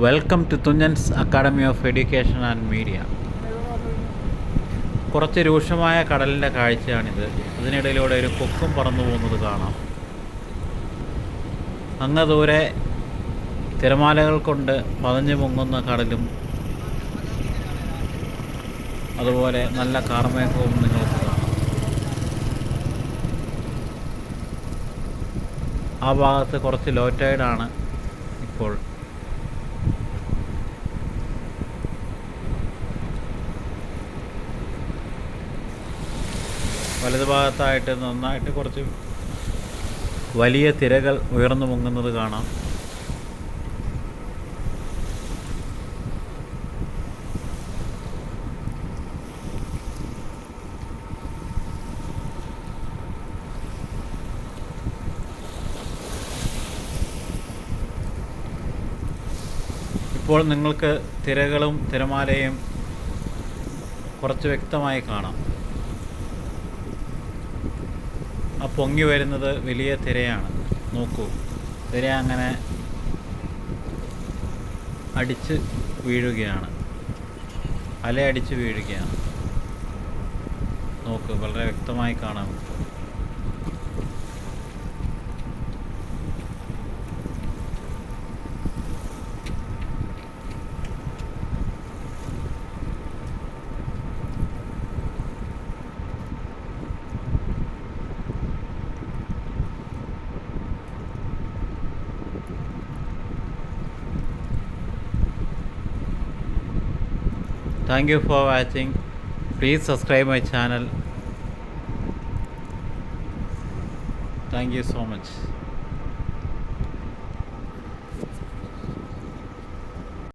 Welcome to Thunchan's academy of education and media. കുറച്ച് രൂക്ഷമായ കടലിൻ്റെ കാഴ്ചയാണിത്. ഇതിനിടയിലൂടെ ഒരു കൊക്കും പറന്നു പോകുന്നത് കാണാം. അങ്ങ് ദൂരെ തിരമാലകൾ കൊണ്ട് പതഞ്ഞു പൊങ്ങുന്ന കടലും അതുപോലെ നല്ല കാർമേഘവും നിങ്ങൾക്ക് കാണാം. ആ ഭാഗത്ത് കുറച്ച് ലോ ടൈഡാണ് ഇപ്പോൾ. വലതുഭാഗത്തായിട്ട് നന്നായിട്ട് കുറച്ച് വലിയ തിരകൾ ഉയർന്നു പൊങ്ങുന്നത് കാണാം. ഇപ്പോൾ നിങ്ങൾക്ക് തിരകളും തിരമാലയും കുറച്ച് വ്യക്തമായി കാണാം. ആ പൊങ്ങി വരുന്നത് വലിയ തിരയാണ്. നോക്കൂ, തിര അങ്ങനെ അടിച്ച് വീഴുകയാണ്, അലയടിച്ച് വീഴുകയാണ്. നോക്കൂ, വളരെ വ്യക്തമായി കാണാം. Thank you for watching. Please subscribe my channel. Thank you so much.